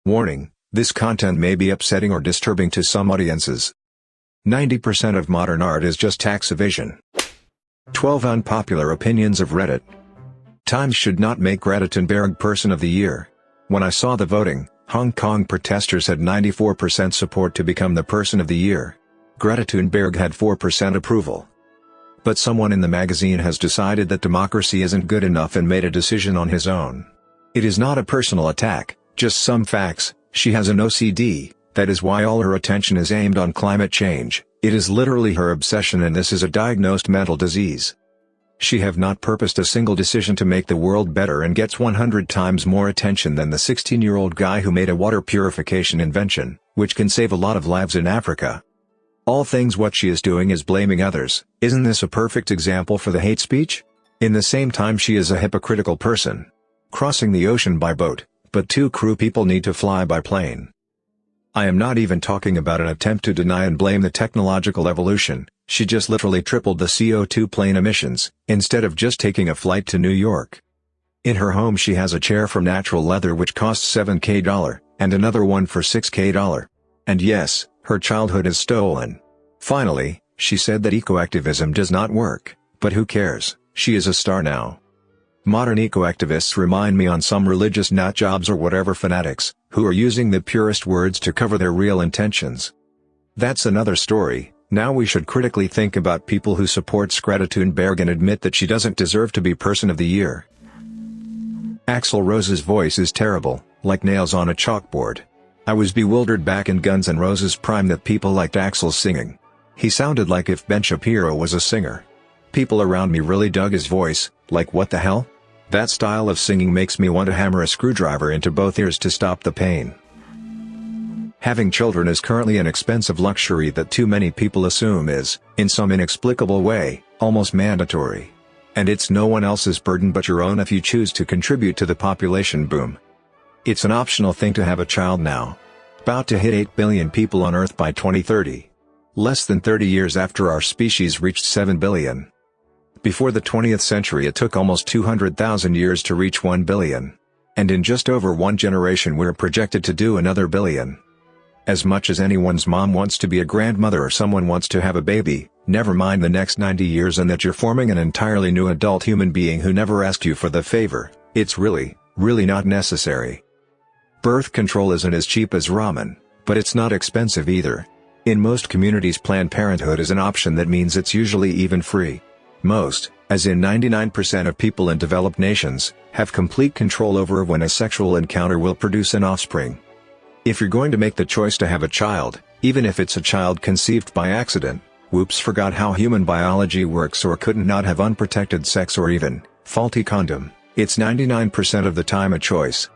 Warning, this content may be upsetting or disturbing to some audiences. 90% of modern art is just tax evasion. 12 Unpopular Opinions of Reddit. Times should not make Greta Thunberg Person of the Year. When I saw the voting, Hong Kong protesters had 94% support to become the Person of the Year. Greta Thunberg had 4% approval. But someone in the magazine has decided that democracy isn't good enough and made a decision on his own. It is not a personal attack, just some facts. She has an OCD, that is why all her attention is aimed on climate change. It is literally her obsession, and this is a diagnosed mental disease. She have not purposed a single decision to make the world better and gets 100 times more attention than the 16-year-old guy who made a water purification invention, which can save a lot of lives in Africa. All things what she is doing is blaming others. Isn't this a perfect example for the hate speech? In the same time, she is a hypocritical person. Crossing the ocean by boat, but 2 crew people need to fly by plane. I am not even talking about an attempt to deny and blame the technological evolution. She just literally tripled the CO2 plane emissions, instead of just taking a flight to New York. In her home she has a chair from natural leather which costs $7,000, and another one for $6,000. And yes, her childhood is stolen. Finally, she said that ecoactivism does not work, but who cares, she is a star now. Modern ecoactivists remind me on some religious nutjobs or whatever fanatics, who are using the purest words to cover their real intentions. That's another story. Now we should critically think about people who support Greta Thunberg and admit that she doesn't deserve to be Person of the Year. Axl Rose's voice is terrible, like nails on a chalkboard. I was bewildered back in Guns N' Roses' prime that people liked Axl's singing. He sounded like if Ben Shapiro was a singer. People around me really dug his voice, like what the hell? That style of singing makes me want to hammer a screwdriver into both ears to stop the pain. Having children is currently an expensive luxury that too many people assume is, in some inexplicable way, almost mandatory. And it's no one else's burden but your own if you choose to contribute to the population boom. It's an optional thing to have a child now. About to hit 8 billion people on Earth by 2030. Less than 30 years after our species reached 7 billion. Before the 20th century it took almost 200,000 years to reach 1 billion. And in just over one generation we're projected to do another billion. As much as anyone's mom wants to be a grandmother or someone wants to have a baby, never mind the next 90 years and that you're forming an entirely new adult human being who never asked you for the favor, it's really not necessary. Birth control isn't as cheap as ramen, but it's not expensive either. In most communities Planned Parenthood is an option that means it's usually even free. Most, as in 99% of people in developed nations, have complete control over when a sexual encounter will produce an offspring. If you're going to make the choice to have a child, even if it's a child conceived by accident, whoops, forgot how human biology works or couldn't not have unprotected sex or even faulty condom, it's 99% of the time a choice.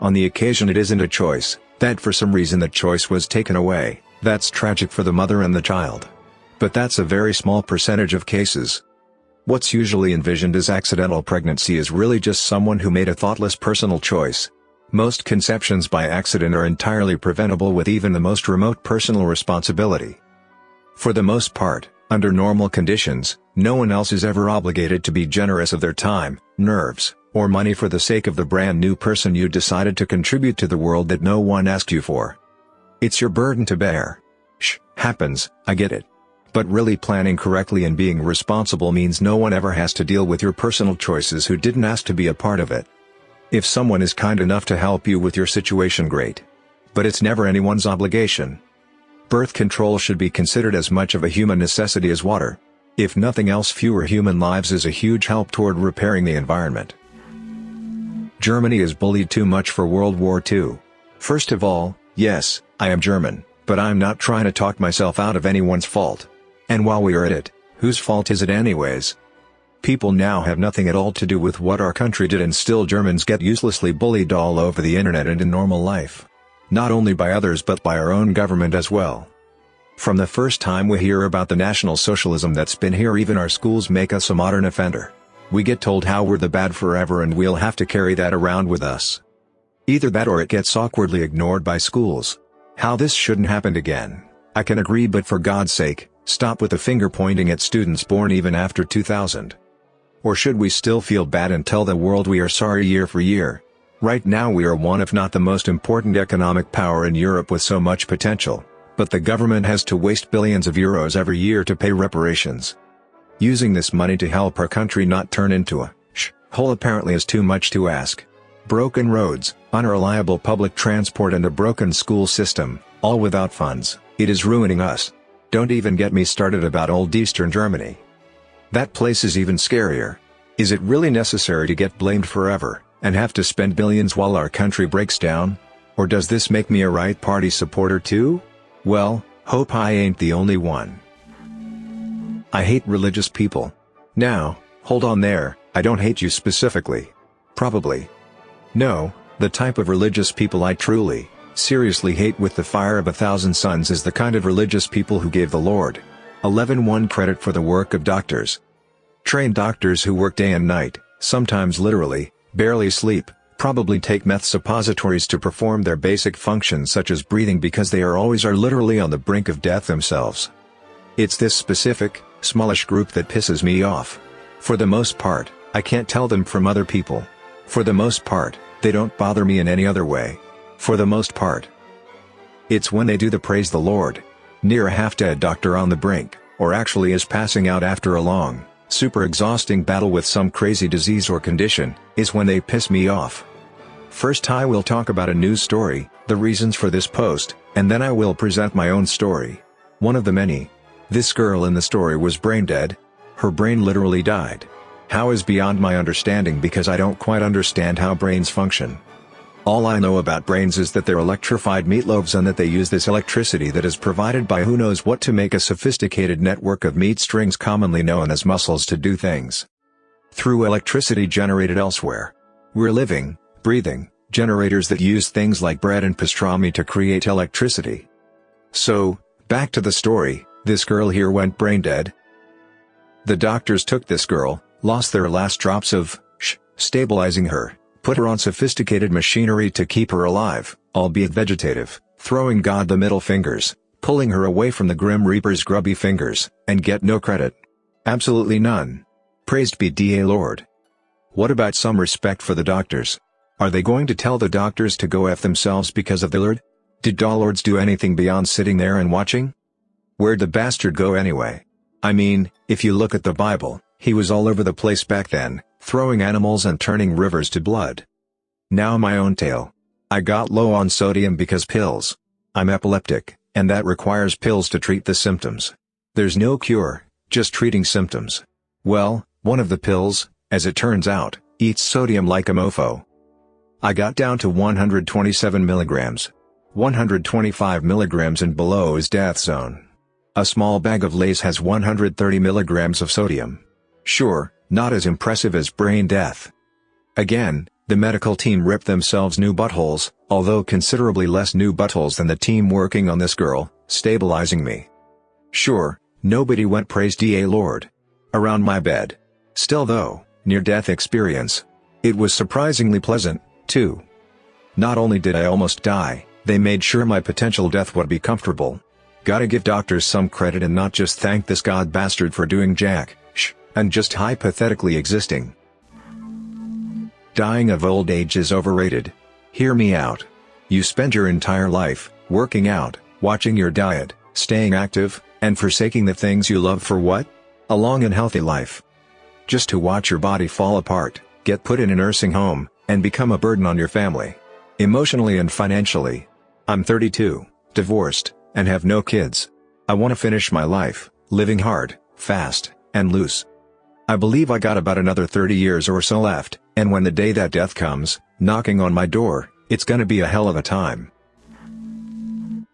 On the occasion it isn't a choice, that for some reason the choice was taken away, that's tragic for the mother and the child. But that's a very small percentage of cases. What's usually envisioned as accidental pregnancy is really just someone who made a thoughtless personal choice. Most conceptions by accident are entirely preventable with even the most remote personal responsibility. For the most part, under normal conditions, no one else is ever obligated to be generous of their time, nerves, or money for the sake of the brand new person you decided to contribute to the world that no one asked you for. It's your burden to bear. Happens, I get it. But really planning correctly and being responsible means no one ever has to deal with your personal choices who didn't ask to be a part of it. If someone is kind enough to help you with your situation, great. But it's never anyone's obligation. Birth control should be considered as much of a human necessity as water. If nothing else, fewer human lives is a huge help toward repairing the environment. Germany is bullied too much for World War II. First of all, yes, I am German, but I'm not trying to talk myself out of anyone's fault. And while we are at it, whose fault is it anyways? People now have nothing at all to do with what our country did, and still Germans get uselessly bullied all over the internet and in normal life. Not only by others but by our own government as well. From the first time we hear about the National Socialism that's been here, even our schools make us a modern offender. We get told how we're the bad forever and we'll have to carry that around with us. Either that or it gets awkwardly ignored by schools. How this shouldn't happen again, I can agree, but for God's sake, stop with the finger pointing at students born even after 2000. Or should we still feel bad and tell the world we are sorry year for year? Right now we are one if not the most important economic power in Europe with so much potential, but the government has to waste billions of euros every year to pay reparations. Using this money to help our country not turn into a hole apparently is too much to ask. Broken roads, unreliable public transport and a broken school system, all without funds, it is ruining us. Don't even get me started about old Eastern Germany. That place is even scarier. Is it really necessary to get blamed forever, and have to spend billions while our country breaks down? Or does this make me a right party supporter too? Well, hope I ain't the only one. I hate religious people. Now, hold on there, I don't hate you specifically. Probably. No, the type of religious people I truly, seriously hate with the fire of 1,000 suns is the kind of religious people who gave the Lord 11 credit for the work of doctors. Trained doctors who work day and night, sometimes literally, barely sleep, probably take meth suppositories to perform their basic functions such as breathing because they are literally on the brink of death themselves. It's this specific, smallish group that pisses me off. For the most part, I can't tell them from other people. For the most part, they don't bother me in any other way. For the most part. It's when they do the praise the Lord, near a half-dead doctor on the brink, or actually is passing out after a long, super exhausting battle with some crazy disease or condition, is when they piss me off. First I will talk about a news story, the reasons for this post, and then I will present my own story. One of the many. This girl in the story was brain dead. Her brain literally died. How is beyond my understanding because I don't quite understand how brains function. All I know about brains is that they're electrified meatloaves and that they use this electricity that is provided by who knows what to make a sophisticated network of meat strings commonly known as muscles to do things. Through electricity generated elsewhere. We're living, breathing, generators that use things like bread and pastrami to create electricity. So, back to the story, this girl here went brain dead. The doctors took this girl, lost their last drops of stabilizing her, put her on sophisticated machinery to keep her alive, albeit vegetative, throwing God the middle fingers, pulling her away from the Grim Reaper's grubby fingers, and get no credit. Absolutely none. Praised be the Lord. What about some respect for the doctors? Are they going to tell the doctors to go F themselves because of the Lord? Did the Lords do anything beyond sitting there and watching? Where'd the bastard go anyway? I mean, if you look at the Bible, he was all over the place back then, throwing animals and turning rivers to blood. Now my own tale. I got low on sodium because pills. I'm epileptic, and that requires pills to treat the symptoms. There's no cure, just treating symptoms. Well, one of the pills, as it turns out, eats sodium like a mofo. I got down to 127 milligrams. 125 milligrams and below is death zone. A small bag of Lay's has 130 milligrams of sodium. Sure, not as impressive as brain death. Again, the medical team ripped themselves new buttholes, although considerably less new buttholes than the team working on this girl, stabilizing me. Sure, nobody went praise the Lord around my bed. Still though, near-death experience. It was surprisingly pleasant, too. Not only did I almost die, they made sure my potential death would be comfortable. Gotta give doctors some credit and not just thank this god bastard for doing jack and just hypothetically existing. Dying of old age is overrated. Hear me out. You spend your entire life, working out, watching your diet, staying active, and forsaking the things you love for what? A long and healthy life. Just to watch your body fall apart, get put in a nursing home, and become a burden on your family. Emotionally and financially. I'm 32, divorced, and have no kids. I want to finish my life, living hard, fast, and loose. I believe I got about another 30 years or so left, and when the day that death comes, knocking on my door, it's gonna be a hell of a time.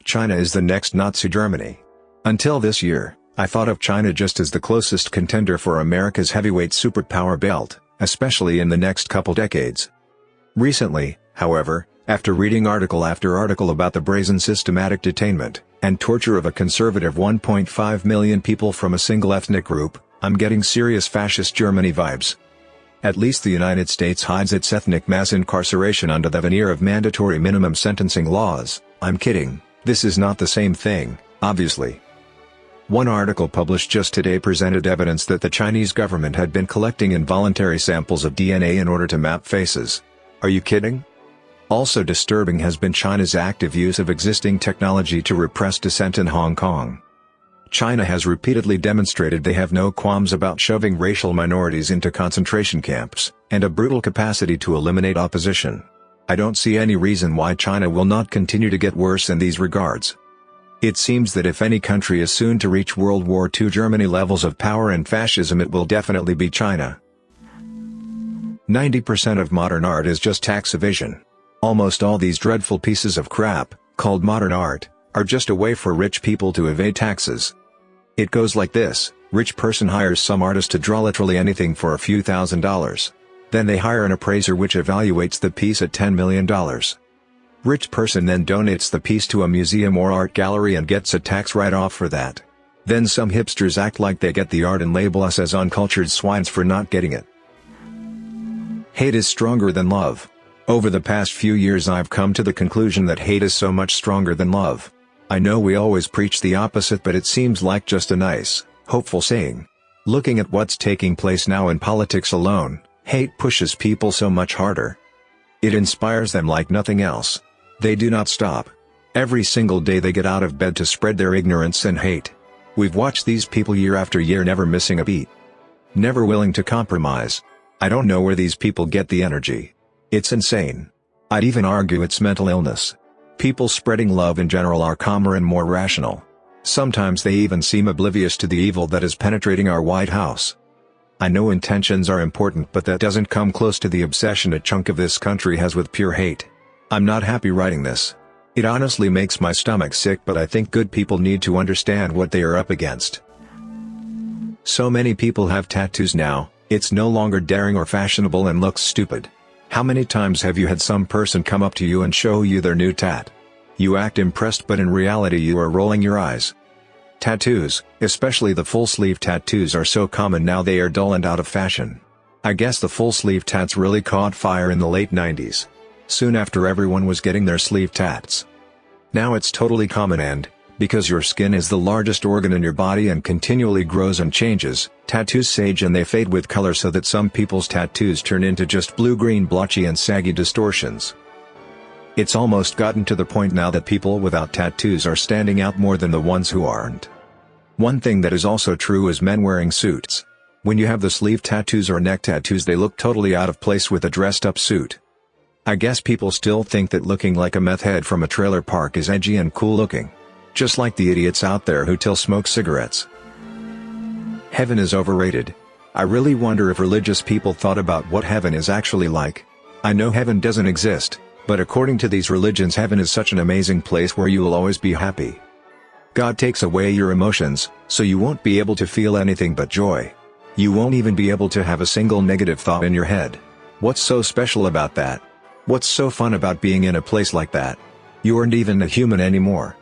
China is the next Nazi Germany. Until this year, I thought of China just as the closest contender for America's heavyweight superpower belt, especially in the next couple decades. Recently, however, after reading article after article about the brazen systematic detainment and torture of a conservative 1.5 million people from a single ethnic group, I'm getting serious fascist Germany vibes. At least the United States hides its ethnic mass incarceration under the veneer of mandatory minimum sentencing laws. I'm kidding, this is not the same thing, obviously. One article published just today presented evidence that the Chinese government had been collecting involuntary samples of DNA in order to map faces. Are you kidding? Also disturbing has been China's active use of existing technology to repress dissent in Hong Kong. China has repeatedly demonstrated they have no qualms about shoving racial minorities into concentration camps, and a brutal capacity to eliminate opposition. I don't see any reason why China will not continue to get worse in these regards. It seems that if any country is soon to reach World War II Germany levels of power and fascism, it will definitely be China. 90% of modern art is just tax evasion. Almost all these dreadful pieces of crap, called modern art, are just a way for rich people to evade taxes. It goes like this: rich person hires some artist to draw literally anything for a few $1,000s. Then they hire an appraiser which evaluates the piece at $10 million. Rich person then donates the piece to a museum or art gallery and gets a tax write-off for that. Then some hipsters act like they get the art and label us as uncultured swines for not getting it. Hate is stronger than love. Over the past few years I've come to the conclusion that hate is so much stronger than love. I know we always preach the opposite, but it seems like just a nice, hopeful saying. Looking at what's taking place now in politics alone, hate pushes people so much harder. It inspires them like nothing else. They do not stop. Every single day they get out of bed to spread their ignorance and hate. We've watched these people year after year, never missing a beat. Never willing to compromise. I don't know where these people get the energy. It's insane. I'd even argue it's mental illness. People spreading love in general are calmer and more rational. Sometimes they even seem oblivious to the evil that is penetrating our White House. I know intentions are important, but that doesn't come close to the obsession a chunk of this country has with pure hate. I'm not happy writing this. It honestly makes my stomach sick, but I think good people need to understand what they are up against. So many people have tattoos now, it's no longer daring or fashionable and looks stupid. How many times have you had some person come up to you and show you their new tat? You act impressed, but in reality you are rolling your eyes. Tattoos, especially the full sleeve tattoos, are so common now they are dull and out of fashion. I guess the full sleeve tats really caught fire in the late 90s. Soon after, everyone was getting their sleeve tats. Now it's totally common, and, because your skin is the largest organ in your body and continually grows and changes, tattoos age and they fade with color, so that some people's tattoos turn into just blue-green blotchy and saggy distortions. It's almost gotten to the point now that people without tattoos are standing out more than the ones who aren't. One thing that is also true is men wearing suits. When you have the sleeve tattoos or neck tattoos, they look totally out of place with a dressed-up suit. I guess people still think that looking like a meth head from a trailer park is edgy and cool looking. Just like the idiots out there who still smoke cigarettes. Heaven is overrated. I really wonder if religious people thought about what heaven is actually like. I know heaven doesn't exist, but according to these religions, heaven is such an amazing place where you will always be happy. God takes away your emotions, so you won't be able to feel anything but joy. You won't even be able to have a single negative thought in your head. What's so special about that? What's so fun about being in a place like that? You aren't even a human anymore.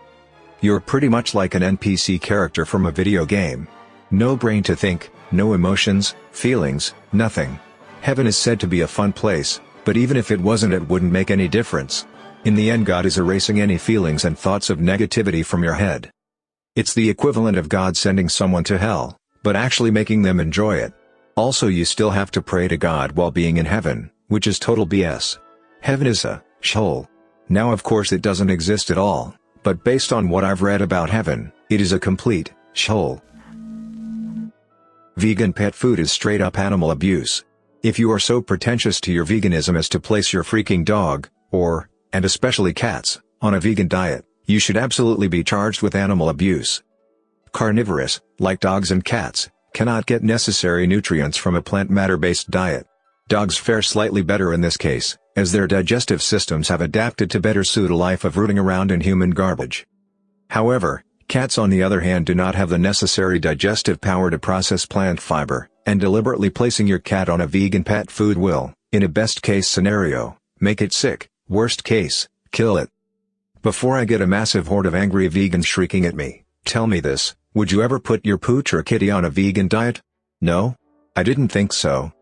You're pretty much like an NPC character from a video game. No brain to think, no emotions, feelings, nothing. Heaven is said to be a fun place, but even if it wasn't, it wouldn't make any difference. In the end, God is erasing any feelings and thoughts of negativity from your head. It's the equivalent of God sending someone to hell, but actually making them enjoy it. Also, you still have to pray to God while being in heaven, which is total BS. Heaven is a shithole. Now of course it doesn't exist at all, but based on what I've read about heaven, it is a complete shithole. Vegan pet food is straight up animal abuse. If you are so pretentious to your veganism as to place your freaking dog, and especially cats, on a vegan diet, you should absolutely be charged with animal abuse. Carnivorous, like dogs and cats, cannot get necessary nutrients from a plant matter-based diet. Dogs fare slightly better in this case, as their digestive systems have adapted to better suit a life of rooting around in human garbage. However, cats on the other hand do not have the necessary digestive power to process plant fiber, and deliberately placing your cat on a vegan pet food will, in a best-case scenario, make it sick, worst case, kill it. Before I get a massive horde of angry vegans shrieking at me, tell me this: would you ever put your pooch or kitty on a vegan diet? No? I didn't think so.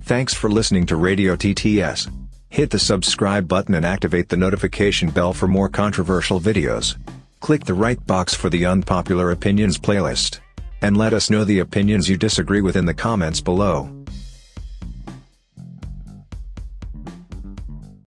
Thanks for listening to Radio TTS. Hit the subscribe button and activate the notification bell for more controversial videos. Click the right box for the Unpopular Opinions playlist. And let us know the opinions you disagree with in the comments below.